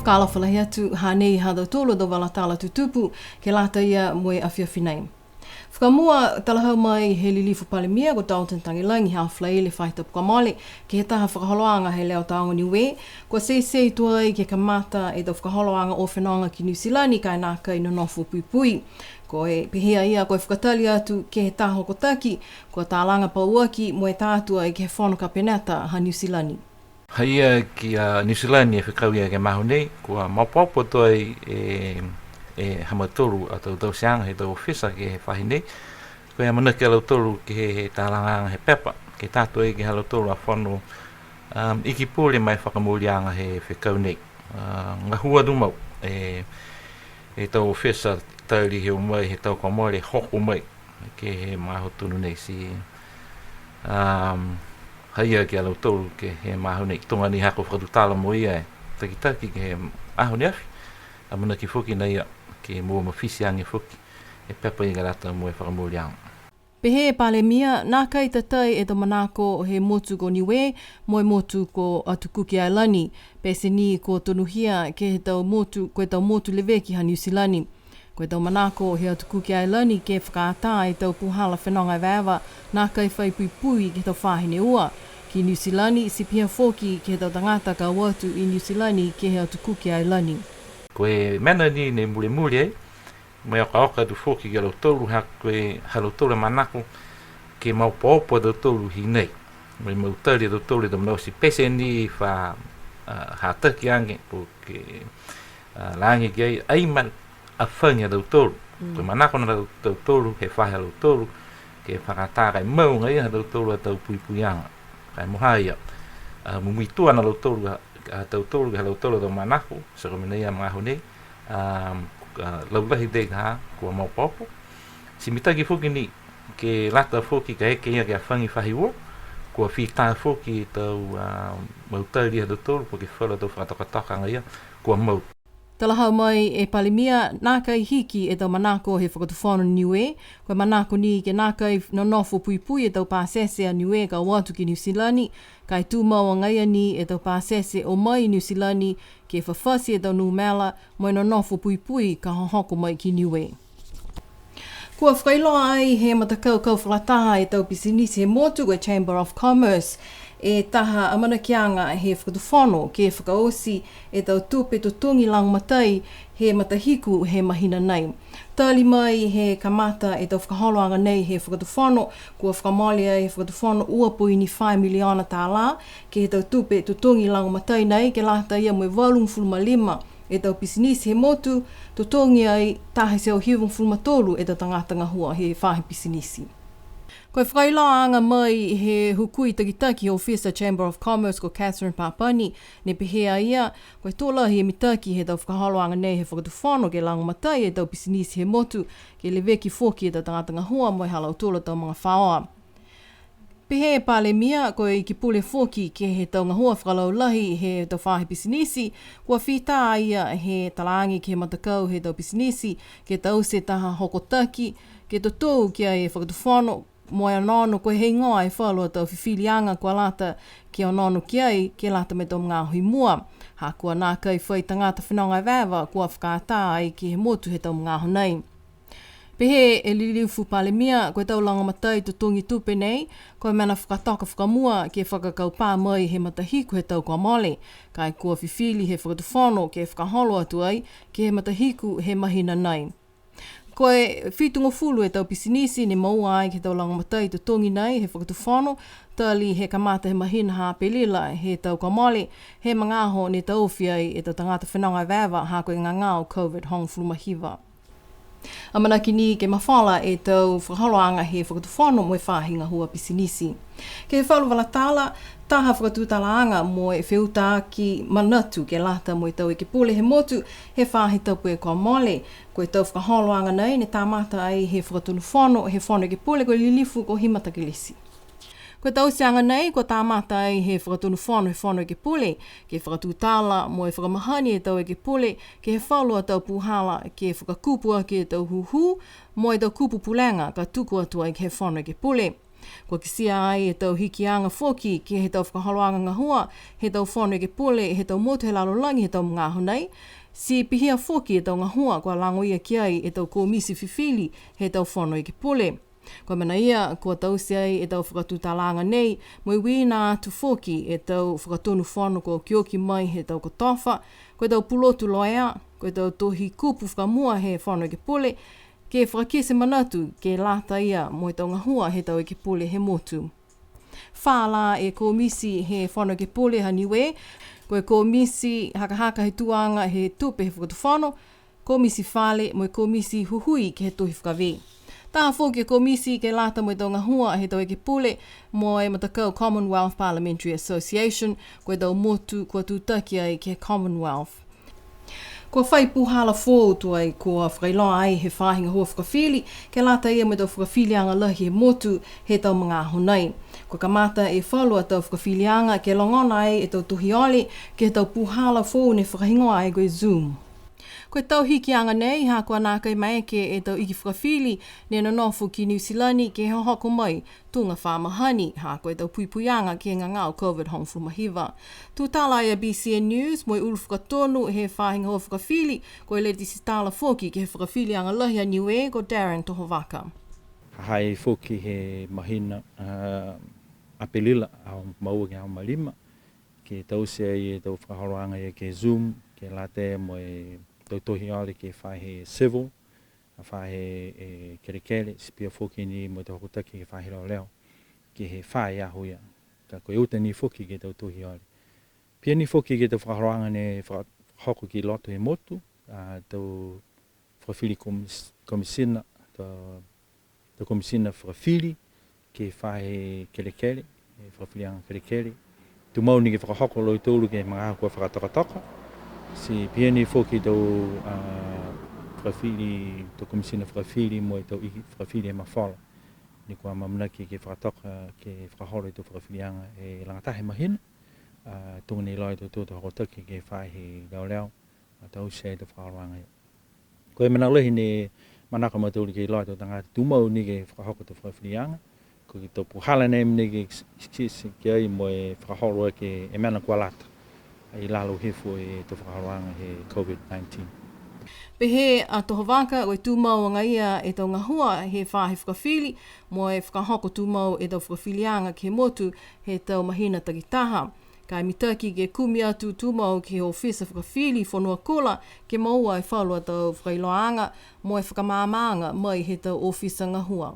whakaalawhalahi atu hanei hado tolo do wala tala tutupu ke lata ia moe awhiawhinei. Whakamua talahau mai he lilifu palemia ko Dalton Tangilangi hao whlai le whaitapu ka male ke he taha whakaholoanga he leo taonga niwe. Ko sei tuai ke kamata e tau whakaholoanga o whenonga ki New Zealand kai nā kai no nofu pui. Ko e pehea ia ko e whakatali atu ke he taha hokotaki ko tālanga pauaki mo e tātua e ke he whono ka penata ha New Zealand. Haia ki New Zealand e whikauia ke mahu nei, kua maupopo toi e hamaturu a tau sianga he tau whisa ke he whahi nei. Ko e mana ke alauturu ke he tālanga he pepa, ke tātua e ke alauturu a whono iki pūle mai whakamulianga he whikau nei. Ngā hua dumau e tau whisa tauri he umai he tau kamore hoko mai ke he mahotunu nei si haia ki alauturu ke he mahu nei tonga ni hako whakatutala mo ia e takitaki ke he ahu ni awhi a mana ki whuki nei ke mua mawhisi ange whuki e pepa i garata mo e whakamuri ang. Pehe pale mia, nā kai tatai e to manako he motu ko niwe, mo e motu ko atukuki ai lani, pese ni ko tonuhia ke he tau motu, ko e tau motu lewe ki ha New Zealand. Ko e tau manako he atukuki ai lani ke whakaata e tau puhala whenonga vēwa, nā kai whai pui ke tau whāhine ua. Ki New Zealand, si pia whoki ke tau tangata ka watu i New Zealand ke he atukuki ai lani. Ko e mena ni ne mule mai oka tu whoki ke lautoru ha koe halautoru manako ke maupopo lautoru hi nei. Mai mautari lautoru da mnau si pese ni wha hataki ange po ke langi ki ai man a whanga lautoru. Koe manako na lautoru he whahe lautoru ke whakata kai mau ngai ha lautoru a tau puipuianga. Kai mohaia mumitua na lautoru a tautoru ke lautoru da manako sa kominei a maho nei. Laulahi dei ha kua maupopo. Si mitaki whuki ni ke lata whuki ka eke ia ke a whangi whahiwa kua whita whuki tau mautari a lautoru po ke whala tau whakatokatokanga ia kua mau. Talahau mai e palimia, nā kai hiki e tau manako he whakatuwhono niwe, koe manako ni ke nā kai nonofo pui e tau pāsese a niwe ka watu ki New Zealand, kai tū maua ngaia ni e tau pāsese o mai New Zealand ke whawhasi e tau numela mo e nonofo pui ka hohoko mai ki niwe. Kua whailoa ai he matakau kau whalataha e tau pisinisi he motu koe Chamber of Commerce, e taha amanakianga he whakatuwhono ke whakaosi e tau tupe tutungi lang matai he matahiku he mahina nei. Tali mai he kamata e tau whakaholoanga nei he whakatuwhono kua whakamalia he whakatuwhono uapui ni 5 miliona tā la ke he tau tupe tutungi lang matai nei ke lata ia moe 85 e tau pisinisi he motu tutungi ai tahe seo hiwung fulmatolu e tau tangatanga hua he whahe pisinisi. Koe whailaanga mai he hukui takitaki o Fisa Chamber of Commerce ko Catherine Papani ne pehea ia, koe tōla he mitaki he tau whakahaloanga nei he whakatuwhono ke lang matai e tau pisinisi he motu ke leweki whoki e tau tangatanga hua mo e halau tōla tau mga whaoa. Pehe pale mia koe i ki pule whoki ke he tau ngahua whakalau lahi he tau whahe pisinisi, kua whita ia he talangi ke matakau he tau pisinisi ke tau se taha hokotaki ke tō kia e whakatuwhono mo e anono koe hei ngoa e whalua tau whiwhilianga kua lata ki anono ki ai ke lata me tau mga hui mua. Ha kua nā kai whai tangata whenonga vēwa kua whakātā ai ki he motu he tau mga honei. Pehe e liliufu palemia koe tau langa matai tutungi tupe nei, koe mana whakatoka whakamua ke whakakau pā mai he matahiku he tau kua mole. Kai kua whiwhili he whakatuwhono ke whakaholo atu ai ke he matahiku he mahina nei. Koe whitungo fulu e tau pisinisi ne maua ai ke tau langa matai tutungi nei he whakatuwhono, tali he kamata he mahina ha pelila he tau kamale, he mangaho ne tau whiai e tau tangata whenonga vēwa ha koe ngā ngāo COVID hong fulu mahiwa. Amanaki ni ke mawhala e tau whakaholoanga he whakatuwhono mo e whahinga hua pisinisi. Ke he whalu wala tāla, taha whakatutalaanga mo e whiuta ki manatu ke lata mo e tau e ke pule he motu he whahi tapu e kua mole. Ko e tau whakaholoanga nei ne tāmata ai he whakatuwhono he whono ke pule ko lilifu ko himata ke lisi. Ko tau sianga nei, ko tāmata ai he whakatuwhono he whono ke pule, ke whakatutala mo e whakamahani e tau e ke pule, ke he whalua tau puhala ke whakakupua ke tau huhu, mo e tau kupu pulenga ka tuku atu ai ke he whono ke pule. Kua kisia ai e tau hikianga foki ki he tau whakahaloanga ngahua, he tau whono ke pole, he tau motu he lalolangi, he tau mga honei. Si pihia foki e tau ngahua kua langoia ki ai e tau komisi whiwhili, he tau whono ke pole. Kua mana ia, kua tausi ai e tau whakatutalanga nei, moi wina atu foki e tau whakatonu whono kua kioki mai he tau kotofa, kua tau pulotu loea, kua tau tohi kupu whakamua he whono ke pole, ke whakakese manatu ke lata ia mo tau ngahua he tau ke pole he motu. Whala e komisi he whono ke pole ha niwe, koe komisi haka he tuanga he tupe he whakatu whono, komisi whale mo komisi huhui ke he tohi whakawe. Taha fōki komisi ke lata mo tau ngahua he tau ke pole mo e matakau Commonwealth Parliamentary Association, koe tau motu kua tūtaki ai ke Commonwealth. Kua whai puhala fōu tuai kua whakailoa ai he whāhinga hua whakawhili, ke lata ia me tau whakawhilianga lahi he motu he tau mga honei. Kua kamata e whalua tau whakawhilianga ke longona ai e tau tuhiole ke tau puhala fōu ne whakahingoa ai koe Zoom. Koe tau hikianga nei, ha kua nā kai maeke e tau iki whakawhili, ne nonofu ki New Zealand ke hoko mai, tunga whamahani, ha koe tau puipuianga ke ngā ngāo COVID hongfu mahiwa. Tu tala ia BCN News, moi ulu whakatonu he whāhinga hoa whakawhili, koe le tisi tala whoki ke he whakawhilianga lahi a niwe, ko Darren Tohovaka. Hai whoki he mahina apelila au maua ke au malima, ke tausi ai e tau whakaharoanga e ke Zoom, ke late mo e tau tohi ale ke whahe civil, a whahe kerekere, spia whoki ni mo te hokutaki ke whahe rao leo, ke he whae ahuia, ka koe uta ni whoki ke tau tohi ale. Pia ni whoki ke tau whakaroanga ne whakahoko ki loto he motu, tau whakawhili komisina, tau komisina whakawhili ke whahe kerekere, whakawhilianga kerekere, tu mau ni ke whakahoko loi tōru ke mga kua whakatokatoka, si pia ni whoki tau whakawhili, tau komisina whakawhili mo tau ihi whakawhili e mawhala. Ni kua mamanaki ke whakatoka ke whakahoro i tau whakawhilianga e langatahe mahina, tunga ni loi tau tōta hokotaki ke whahe leo leo, tau se tau whakaroanga. Koe manaulehi ne manaka matauri ke loi tau tangata tumau ni ke whakahoko tau whakawhilianga, ko ki tau puhala nei mne ke kisi ki ai mo e whakahoro ke e mana kua lata. I lalo hefo e tau whakaroanga he COVID-19. Pehe a Tohovaka, oi tūmau anga ia e tau ngahua he whahe whakawhili, mo e whakahoko tūmau e tau whakawhilianga ke motu he tau mahina takitaha. Kai mitaki ke kumi atu tūmau ke ofisa whakawhili whanua kola ke maua e whalua tau whakailoanga mo e whakamāmaanga mai he tau ofisa ngahua.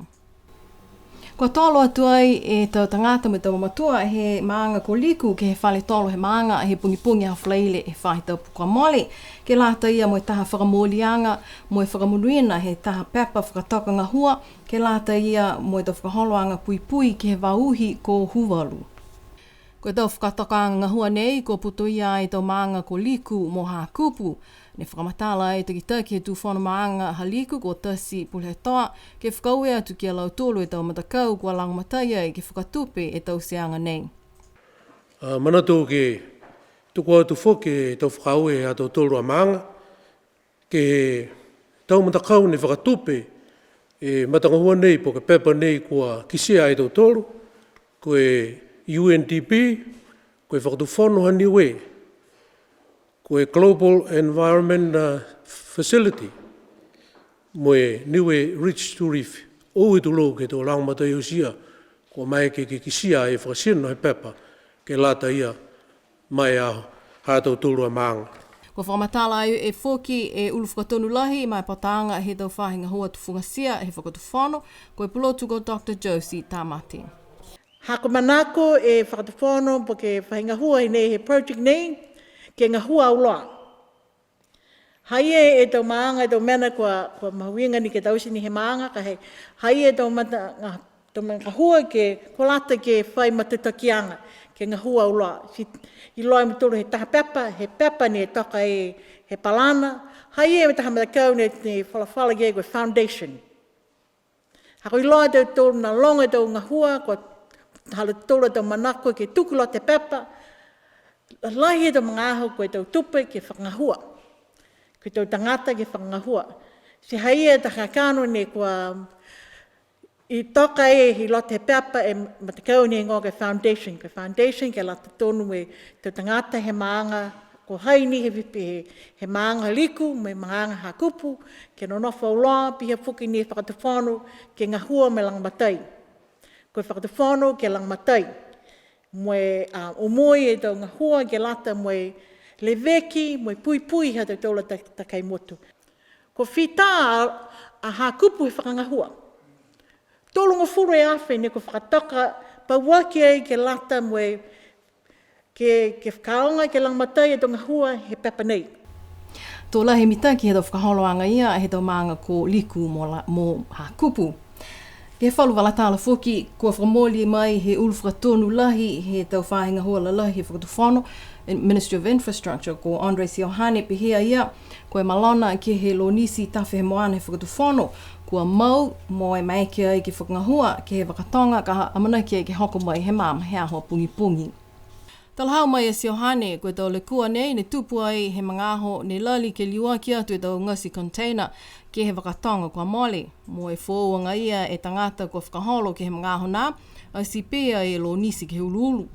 Kua tolo atu ai e tau tangata me tau matua he maanga ko liku ke he whale tolo he maanga he pungipungi ha whalaile he whahi tau pukua mole ke lata ia mo e taha whakamolianga mo e whakamunuina he taha pepa whakatoka ngahua ke lata ia mo e tau whakaholoanga pui pui ke he wauhi ko huwalu. Koe tau whakatoka ngahua nei ko puto ia e tau maanga ko liku mo ha kupu. Ne whakamatala e taki he tu whono maanga haliku ko tasi pulhetoa ke whakaue atu ki a lau tolu e tau matakau kua langamataya e ke whakatupe e tau seanga nei. Manatu ke tuku atu whoke e tau whakaue a tau tolu a maanga ke tau matakau ne whakatupe e matangahua nei po ke pepa nei kua kisia e tau tolu koe UNDP koe whakatu whono haniwe koe Global Environment Facility, moe niwe Rich to Reef, o i tulo ke tō langmata i usia, ko mai ke kisia e whakasino he pepa, ke lata ia mai a hātou tūrua maanga. Ko whakamatala e whoki e ulu whakatonu lahi mai patanga he tau whahinga hoa tufungasia he whakatu whono, ko e pulotu ko Dr. Josie Tamati. Hako manako e whakatu whono po ke whahinga hua i nei he project nei, ke ngā hua uloa. Hai e tau maanga, e tau mena kua mahuinga ni ke tausi ni he maanga, ka hei. Hai e tau mata ngā hua ke kolata ke whai matutakianga, ke ngā hua uloa. I loa mitoro he taha pepa, he pepa ni e toka e he palana. Hai e me taha matakau ni whalawhala ke koe foundation. Hako i loa tau tōru na longa tau ngā hua, kua hala tōra tau manako ke tukulo te pepa, lahi e tau mga aho koe tau tupe ke whakangahua. Koe tau tangata ke whakangahua. Si hai e ta kakano ne kua I toka hi lote peapa matakau ni ngō ke foundation. Ke foundation ke lata tonu te tangata he maanga ko haini he vipi he maanga liku, me maanga hakupu, ke nonofo uloa, piha fuki ni whakatawhanu ke ngahua me lang matai. Ko whakatawhanu ke lang matai. Moe umoi tau ngahua ke lata moe leveki, moe pui ha tau taula takai motu. Ko whita a hakupu he whakangahua. Tolunga furu e awhi ne ko whakataka pauaki ai ke lata moe ke whakaonga ke lang matai e tonga hua he pepa nei. Tōla he mitaki he tau whakaholoanga ia he tau maanga ko liku mō hakupu. Ke whalu walatala whoki, kua whamoli mai he ulu whakatonu lahi he tau whahinga hua lahi he whakatuwhano Ministry of Infrastructure ko Andre Siohane pihia ia koe malona ke he lo nisi tawhi he moana he whakatuwhano kua mau mo e maike ai ki whakangahua ke he wakatonga ka amana ki ai ke hoko mai he mama he aho pungi. Talahau mai e Siohane koe tau le kua nei ne tupu ai he mga aho ne lali ke liua ki atu e tau ngasi container ke he wakatonga kua mole. Mo e whōanga ia e tangata kua whakaholo ke he mga aho nā ai si pēa e lo nisi ke he uluulu.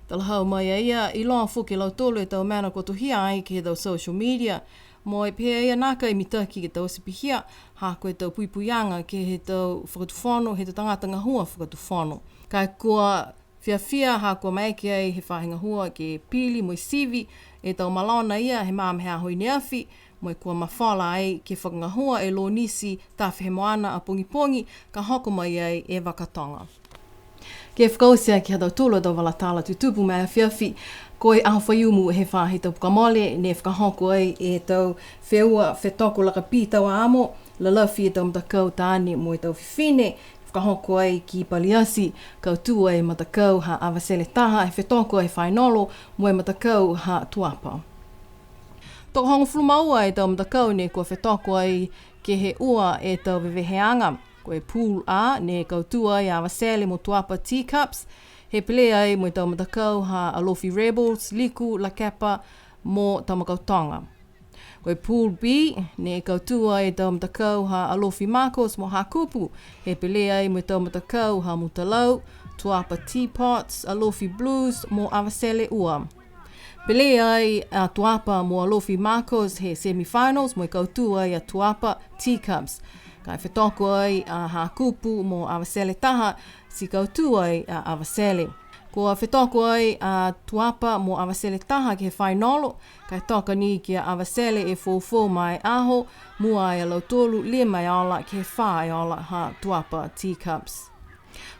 Talahau mai e ia i loa whuke lau tolu e tau mana kua tuhia ai ke he tau social media. Mo e pēa ia nāka i mitaki ke tau sipihia, ha koe tau puipuianga ke he tau whakatuwhano, he tau tangata ngahua whakatuwhano. Kai kua whiawhia ha kua maeke ai he whahinga hua ke pili mo i sivi, e tau malona ia he māmhea hoi ne awhi, mo e kua mawhala ai ke whakangahua e lo nisi tawhi he moana a pongi ka hoko mai ai e wakatonga. Ke whakausia ki hatau tūlo tau walatala tutupu mai a whiawhi, koe aho whaiumu he whahi tau pukamole, ne whakahoko ai e tau wheua whetoko laka pi tau amo, lalawhi e tau matakau tāne mo e tau whiwhine, whakahoko ai ki Paliasi, kau tū ai matakau ha awasele taha, e whetoko ai whainolo, mo e matakau ha tuapa. Toko hongo flumaua e tau matakau ne kua whetoko ai ke he ua e tau weweheanga, koe pool a, ne kau tū ai awasele mo tuapa teacups, he pele ai mo i tau matakau ha Alofi Rebels, Liku, La Kapa, mo Tamakautonga. Koe Pool B, ne kautua i tau matakau ha Alofi Marcos mo Hakupu, he pele ai mo i tau matakau ha Mutalau, Tuapa Teapots, Alofi Blues mo Awasele Ua. Pele ai a Tuapa mo Alofi Marcos he semi-finals mo i kautua ai a Tuapa Teacups. Kai whetoko ai a Hakupu mo Awasele Taha, si kautua ai a Awasele. Kua whetoko ai a Tuapa mo Awasele Taha ki he whainolo, kai toka ni ki a Awasele e fōfō mai aho, mua ai a lautolu lia mai aola ki he whae aola ha Tuapa Teacups.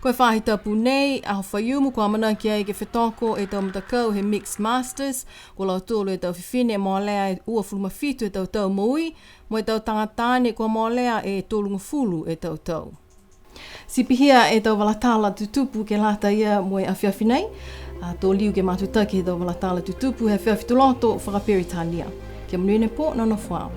Koe whahi tapu nei, aho whaiumu kua mana ki ai ke whetoko e tau matakau he Mixed Masters, ko lautolu e tau whiwhine mo lea e ua fulmafitu e tau maui, mo e tau tangatane kua mo lea e tolunga fulu e tau. Sipihia e tau walatala tutupu ke lata ia mo e awhiawhi nei. Tō liu ke matutaki he tau walatala tutupu he awhiawhi tuloto whakaperitania. Kia manuine po, nono whao.